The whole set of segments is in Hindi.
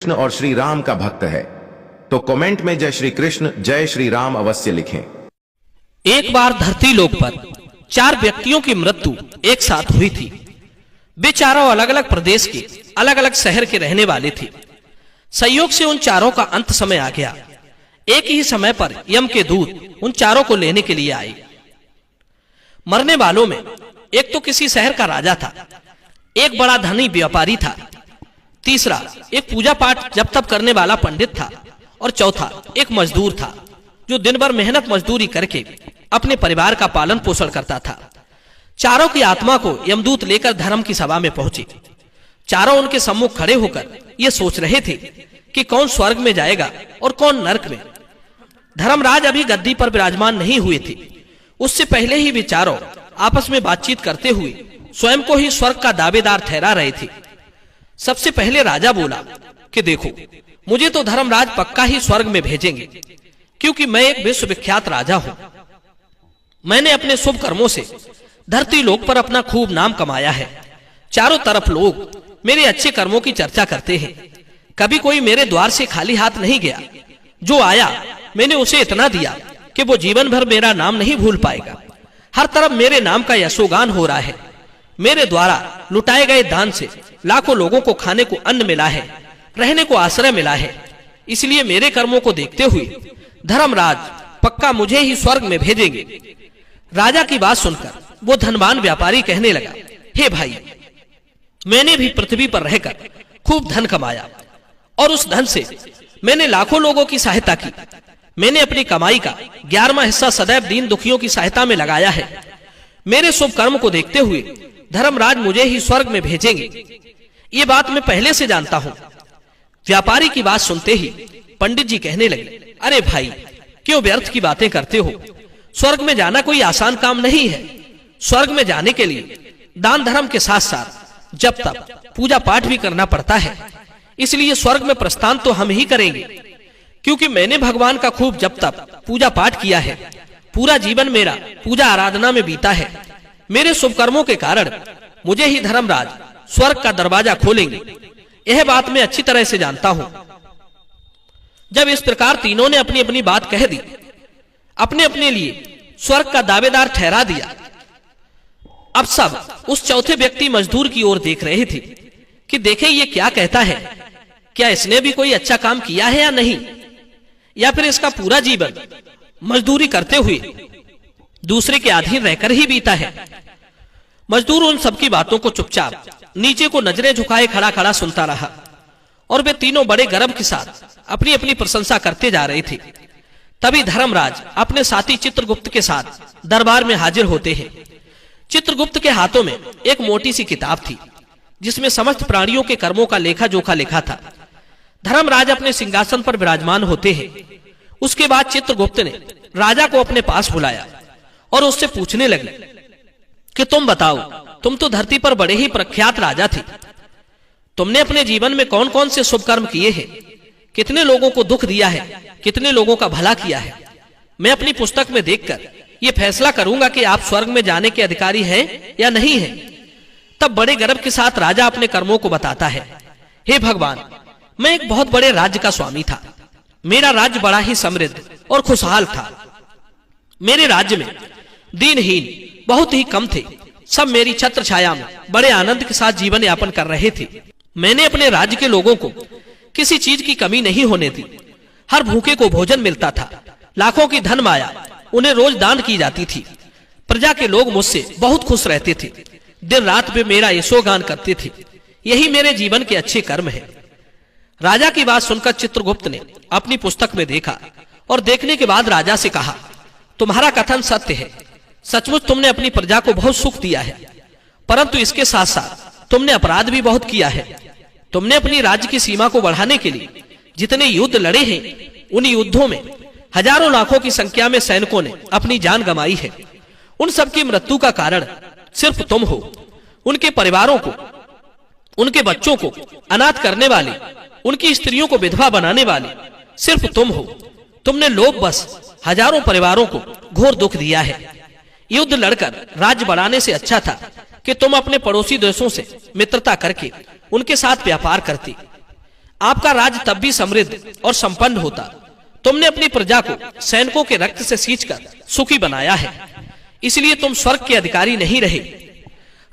कृष्ण और श्री राम का भक्त है तो कमेंट में जय श्री कृष्ण जय श्री राम अवश्य लिखें। एक बार धरती लोक पर 4 व्यक्तियों की मृत्यु एक साथ हुई थी। वे चारों अलग अलग प्रदेश के अलग अलग शहर के रहने वाले थे। संयोग से उन चारों का अंत समय आ गया। एक ही समय पर यम के दूत उन चारों को लेने के लिए आए। मरने वालों में एक तो किसी शहर का राजा था, एक बड़ा धनी व्यापारी था, तीसरा एक पूजा पाठ जप तप करने वाला पंडित था और चौथा एक मजदूर था जो दिन भर मेहनत मजदूरी करके अपने परिवार का पालन पोषण करता था। चारों की आत्मा को यमदूत लेकर धर्म की सभा में पहुंचे। चारों उनके सम्मुख खड़े होकर ये सोच रहे थे कि कौन स्वर्ग में जाएगा और कौन नरक में। धर्मराज अभी गद्दी पर विराजमान नहीं हुए थे। उससे पहले ही वे चारों आपस में बातचीत करते हुए स्वयं को ही स्वर्ग का दावेदार ठहरा रहे थे। सबसे पहले राजा बोला कि देखो, मुझे तो धर्मराज पक्का ही स्वर्ग में भेजेंगे, क्योंकि मैं एक विश्वविख्यात राजा हूं। मैंने अपने शुभ कर्मों से धरती लोक पर अपना खूब नाम कमाया है। चारों तरफ लोग मेरे अच्छे कर्मों की चर्चा करते हैं। कभी कोई मेरे द्वार से खाली हाथ नहीं गया। जो आया मैंने उसे इतना दिया कि वो जीवन भर मेरा नाम नहीं भूल पाएगा। हर तरफ मेरे नाम का यशोगान हो रहा है। मेरे द्वारा लुटाए गए दान से लाखों लोगों को खाने को अन्न मिला है, रहने को आश्रय मिला है। इसलिए मेरे कर्मों को देखते हुए धर्मराज पक्का मुझे ही स्वर्ग में भेजेंगे। राजा की बात सुनकर वो धनवान व्यापारी कहने लगा, हे भाई, मैंने भी पृथ्वी पर रहकर खूब धन कमाया और उस धन से मैंने लाखों लोगों की सहायता की। मैंने अपनी कमाई का 11वां हिस्सा सदैव दीन दुखियों की सहायता में लगाया है। मेरे शुभ कर्म को देखते हुए धर्मराज मुझे ही स्वर्ग में भेजेंगे। ये बात मैं पहले से जानता हूं। व्यापारी की बात सुनते ही पंडित जी कहने लगे, अरे भाई, क्यों व्यर्थ की बातें करते हो? स्वर्ग में जाना कोई आसान काम नहीं है। स्वर्ग में जाने के लिए दान धर्म के साथ साथ जप तप पूजा पाठ भी करना पड़ता है। इसलिए स्वर्ग में प्रस्थान तो हम ही करेंगे, क्योंकि मैंने भगवान का खूब जप तप पूजा पाठ किया है। पूरा जीवन मेरा पूजा आराधना में बीता है। मेरे शुभ कर्मों के कारण मुझे ही धर्मराज स्वर्ग का दरवाजा खोलेंगे। यह बात मैं अच्छी तरह से जानता हूं। जब इस प्रकार तीनों ने अपनी अपनी बात कह दी, अपने अपने लिए स्वर्ग का दावेदार ठहरा दिया, अब सब उस चौथे व्यक्ति मजदूर की ओर देख रहे थे कि देखे ये क्या कहता है। क्या इसने भी कोई अच्छा काम किया है या नहीं, या फिर इसका पूरा जीवन मजदूरी करते हुए दूसरे के अधीन रहकर ही बीता है। मजदूर उन सबकी बातों को चुपचाप नीचे को नजरें झुकाए खड़ा खड़ा सुनता रहा और वे तीनों बड़े गर्व के साथ अपनी अपनी प्रशंसा करते जा रहे थे। तभी धर्मराज अपने साथी चित्रगुप्त के साथ दरबार में हाजिर होते हैं। चित्रगुप्त के हाथों में एक मोटी सी किताब थी जिसमें समस्त प्राणियों के कर्मों का लेखा जोखा लिखा था। धर्मराज अपने सिंहासन पर विराजमान होते हैं। उसके बाद चित्रगुप्त ने राजा को अपने पास बुलाया और उससे पूछने लगे कि तुम बताओ, तुम तो धरती पर बड़े ही प्रख्यात राजा थे। तुमने अपने जीवन में कौन कौन से शुभ कर्म किए हैं? कितने लोगों को दुख दिया है, कितने लोगों का भला किया है? मैं अपनी पुस्तक में देखकर यह फैसला करूंगा कि आप स्वर्ग में जाने के अधिकारी हैं या नहीं हैं। तब बड़े गर्व के साथ राजा अपने कर्मों को बताता है, हे भगवान, मैं एक बहुत बड़े राज्य का स्वामी था। मेरा राज्य बड़ा ही समृद्ध और खुशहाल था। मेरे राज्य में दीनहीन बहुत ही कम थे। सब मेरी छत्र छाया में बड़े आनंद के साथ जीवन यापन कर रहे थे। मैंने अपने राज्य के लोगों को किसी चीज की कमी नहीं होने दी। हर भूखे को भोजन मिलता था। लाखों की धन माया उन्हें रोज दान की जाती थी। प्रजा के लोग मुझसे बहुत खुश रहते थे। दिन रात वे मेरा यशोगान करते थे। यही मेरे जीवन के अच्छे कर्म है। राजा की बात सुनकर चित्रगुप्त ने अपनी पुस्तक में देखा और देखने के बाद राजा से कहा, तुम्हारा कथन सत्य है। सचमुच तुमने अपनी प्रजा को बहुत सुख दिया है, परंतु इसके साथ साथ तुमने अपराध भी बहुत किया है। तुमने अपनी राज्य की सीमा को बढ़ाने के लिए जितने युद्ध लड़े हैं, उन युद्धों में हजारों लाखों की संख्या में सैनिकों ने अपनी जान गंवाई है। उन सबकी मृत्यु का कारण सिर्फ तुम हो। उनके परिवारों को, उनके बच्चों को अनाथ करने वाले, उनकी स्त्रियों को विधवा बनाने वाले सिर्फ तुम हो। तुमने लोभ बस हजारों परिवारों को घोर दुख दिया है। युद्ध लड़कर राज्य बढ़ाने से अच्छा था कि तुम अपने पड़ोसी देशों से मित्रता करके उनके साथ व्यापार करती। आपका राज्य तब भी समृद्ध और संपन्न होता। तुमने अपनी प्रजा को सैनिकों के रक्त से सींचकर सुखी बनाया है, इसलिए तुम स्वर्ग के अधिकारी नहीं रहे।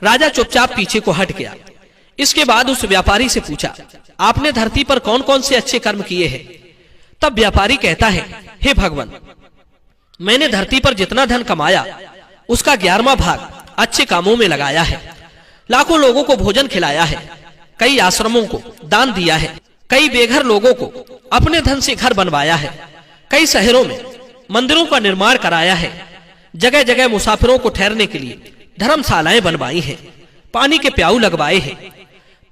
राजा चुपचाप पीछे को हट गया। इसके बाद उस व्यापारी से पूछा, आपने धरती पर कौन कौन से अच्छे कर्म किए हैं? तब व्यापारी कहता है, हे भगवान, मैंने धरती पर जितना धन कमाया उसका 11वां भाग अच्छे कामों में लगाया है। लाखों लोगों को भोजन खिलाया है, कई आश्रमों को दान दिया है, कई बेघर लोगों को अपने धन से घर बनवाया है, कई शहरों में मंदिरों का निर्माण कराया है, जगह जगह मुसाफिरों को ठहरने के लिए धर्मशालाएं बनवाई हैं, पानी के प्याऊ लगवाए हैं,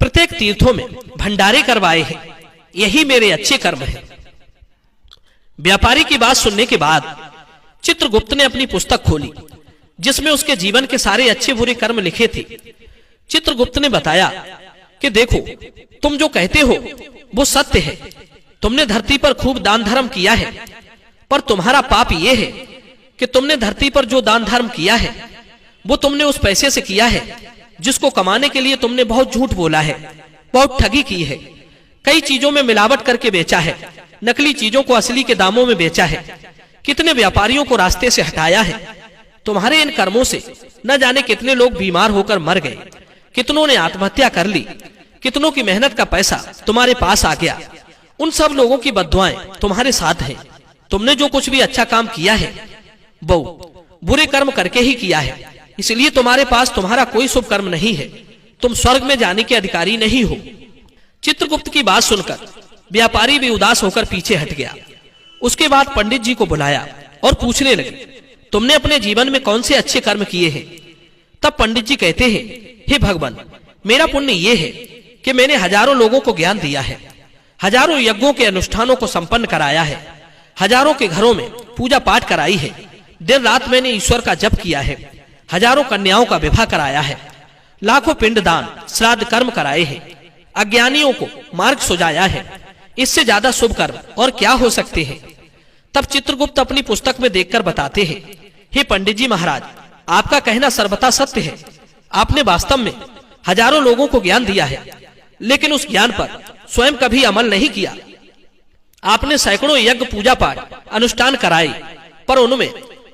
प्रत्येक तीर्थों में भंडारे करवाए हैं। यही मेरे अच्छे कर्म हैं। व्यापारी की बात सुनने के बाद चित्रगुप्त ने अपनी पुस्तक खोली, जिसमें उसके जीवन के सारे अच्छे बुरे कर्म लिखे थे। चित्रगुप्त ने बताया कि देखो, तुम जो कहते हो वो सत्य है। तुमने धरती पर खूब दान धर्म किया है, पर तुम्हारा पाप ये है कि तुमने धरती पर जो दान धर्म किया है वो तुमने उस पैसे से किया है जिसको कमाने के लिए तुमने बहुत झूठ बोला है, बहुत ठगी की है, कई चीजों में मिलावट करके बेचा है, नकली चीजों को असली के दामों में बेचा है, कितने व्यापारियों को रास्ते से हटाया है। तुम्हारे इन कर्मों से न जाने कितने लोग बीमार होकर मर गए, कितनों ने आत्महत्या कर ली, कितनों की मेहनत का पैसा तुम्हारे पास आ गया। उन सब लोगों की बद्दुआएं तुम्हारे साथ हैं। तुमने जो कुछ भी अच्छा काम किया है वो बुरे कर्म करके ही किया है, इसलिए तुम्हारे पास तुम्हारा कोई शुभ कर्म नहीं है। तुम स्वर्ग में जाने के अधिकारी नहीं हो। चित्रगुप्त की बात सुनकर व्यापारी भी उदास होकर पीछे हट गया। उसके बाद पंडित जी को बुलाया और पूछने लगे, तुमने अपने जीवन में कौन से अच्छे कर्म किए हैं? तब पंडित जी कहते हैं, हे भगवान, मेरा पुण्य ये है कि मैंने हजारों लोगों को ज्ञान दिया है, हजारों यज्ञों के अनुष्ठानों को संपन्न कराया है, हजारों के घरों में पूजा पाठ कराई है, दिन रात मैंने ईश्वर का जप किया है, हजारों कन्याओं का विवाह कराया है, लाखों पिंडदान श्राद्ध कर्म कराए हैं, अज्ञानियों को मार्ग सुझाया है। इससे ज्यादा शुभ कर्म और क्या हो सकते हैं? तब चित्रगुप्त अपनी पुस्तक में देखकर बताते हैं, हे पंडित जी महाराज, आपका कहना सर्वथा सत्य है। आपने वास्तव में हजारों लोगों को ज्ञान दिया है, लेकिन उस ज्ञान पर स्वयं कभी अमल नहीं किया। आपने सैकड़ों यज्ञ पूजा पाठ अनुष्ठान कराए, पर उनमें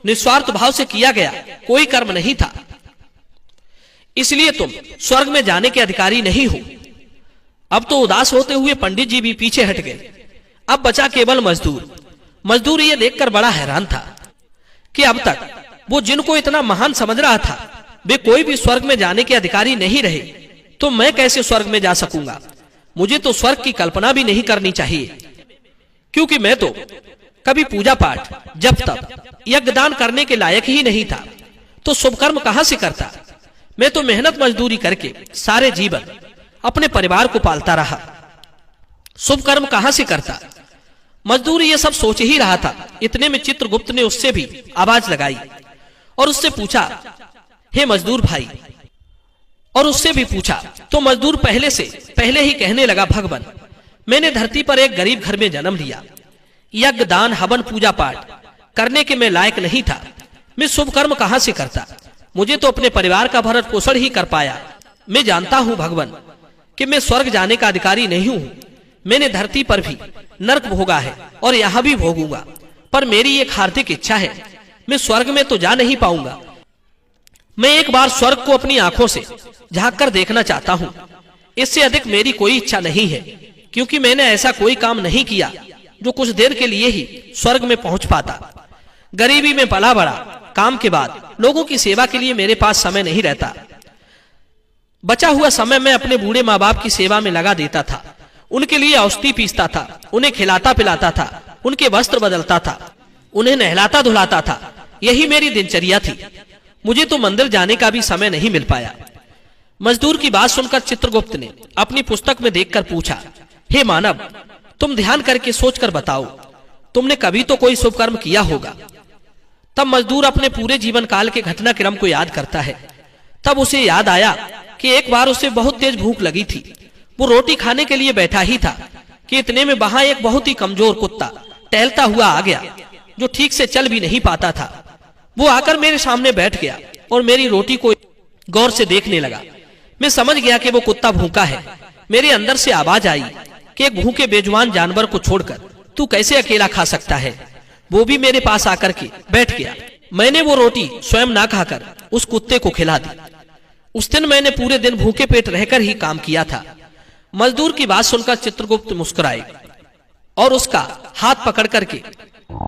निस्वार्थ भाव से किया गया कोई कर्म नहीं था। इसलिए तुम स्वर्ग में जाने के अधिकारी नहीं हो। अब तो उदास होते हुए पंडित जी भी पीछे हट गए। अब बचा केवल मजदूर। मजदूर ये देखकर बड़ा हैरान था कि अब तक वो जिनको इतना महान समझ रहा था वे कोई भी स्वर्ग में जाने के अधिकारी नहीं रहे, तो मैं कैसे स्वर्ग में जा सकूंगा? मुझे तो स्वर्ग की कल्पना भी नहीं करनी चाहिए, क्योंकि मैं तो कभी पूजा पाठ जप तप यज्ञ दान करने के लायक ही नहीं था, तो शुभ कर्म कहां से करता? मैं तो मेहनत मजदूरी करके सारे जीवन अपने परिवार को पालता रहा, शुभ कर्म कहां से करता? मजदूर ये सब सोच ही रहा था। इतने में चित्रगुप्त ने उससे भी आवाज लगाई और उससे पूछा, हे मजदूर भाई, और उससे भी पूछा। तो मजदूर पहले ही कहने लगा, भगवान, मैंने धरती पर एक गरीब घर में जन्म लिया। यज्ञ दान हवन पूजा पाठ करने के मैं लायक नहीं था। मैं शुभ कर्म कहां से करता? मुझे तो अपने परिवार का भरण पोषण ही कर पाया। मैं जानता हूं भगवान कि मैं स्वर्ग जाने का अधिकारी नहीं हूं। मैंने धरती पर भी नरक भोगा है और यहां भी भोगूंगा, पर मेरी एक हार्दिक इच्छा है, मैं स्वर्ग में तो जा नहीं पाऊंगा। मैं एक बार स्वर्ग को अपनी आंखों से झांक कर देखना चाहता हूं। इससे अधिक मेरी कोई इच्छा नहीं है, क्योंकि मैंने ऐसा कोई काम नहीं किया जो कुछ देर के लिए ही स्वर्ग में पहुंच पाता। गरीबी में पला बड़ा, काम के बाद लोगों की सेवा के लिए मेरे पास समय नहीं रहता। बचा हुआ समय मैं अपने बूढ़े माँ बाप की सेवा में लगा देता था। उनके लिए औषधि पीसता था, उन्हें खिलाता पिलाता था, उनके वस्त्र बदलता था, उन्हें नहलाता धुलाता था। यही मेरी दिनचर्या थी। मुझे तो मंदिर जाने का भी समय नहीं मिल पाया। मजदूर की बात सुनकर चित्रगुप्त ने अपनी पुस्तक में देखकर पूछा, हे मानव, तुम ध्यान करके सोचकर बताओ, तुमने कभी तो कोई शुभ कर्म किया होगा। तब मजदूर अपने पूरे जीवन काल के घटनाक्रम को याद करता है। तब उसे याद आया कि एक बार उसे बहुत तेज भूख लगी थी। वो रोटी खाने के लिए बैठा ही था कि इतने में वहां एक बहुत ही कमजोर कुत्ता टहलता हुआ आ गया, जो ठीक से चल भी नहीं पाता था। वो आकर मेरे सामने बैठ गया और मेरी रोटी को गौर से देखने लगा। मैं समझ गया कि वो कुत्ता भूखा है। मेरे अंदर से आवाज आई, कि एक भूखे बेजुबान जानवर को छोड़कर तू कैसे अकेला खा सकता है। वो भी मेरे पास आकर के बैठ गया। मैंने वो रोटी स्वयं ना खाकर उस कुत्ते को खिला दी। उस दिन मैंने पूरे दिन भूखे पेट रहकर ही काम किया था। मजदूर की बात सुनकर चित्रगुप्त मुस्कुराए और उसका हाथ पकड़ करके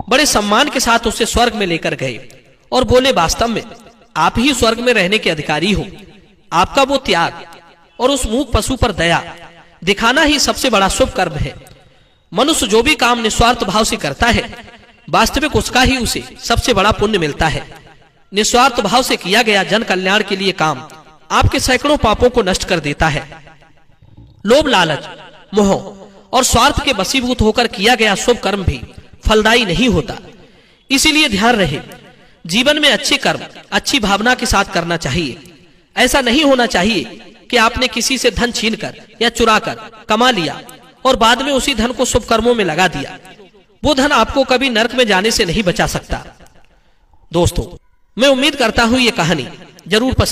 बड़े सम्मान के साथ उसे स्वर्ग में लेकर गए और बोले, वास्तव में आप ही स्वर्ग में रहने के अधिकारी हो। आपका वो त्याग और उस मूक पशु पर दया दिखाना ही सबसे बड़ा शुभ कर्म है। मनुष्य जो भी काम निस्वार्थ भाव से करता है, वास्तविक उसका ही उसे सबसे बड़ा पुण्य मिलता है। निस्वार्थ भाव से किया गया जन कल्याण के लिए काम आपके सैकड़ों पापों को नष्ट कर देता है। लोभ, लालच, मोह और स्वार्थ के वशीभूत होकर किया गया शुभ कर्म भी फलदायी नहीं होता। इसीलिए ध्यान रहे, जीवन में अच्छे कर्म अच्छी भावना के साथ करना चाहिए। ऐसा नहीं होना चाहिए कि आपने किसी से धन छीनकर या चुराकर कमा लिया और बाद में उसी धन को शुभ कर्मों में लगा दिया। वो धन आपको कभी नरक में जाने से नहीं बचा सकता। दोस्तों, मैं उम्मीद करता हूं ये कहानी जरूर पसंद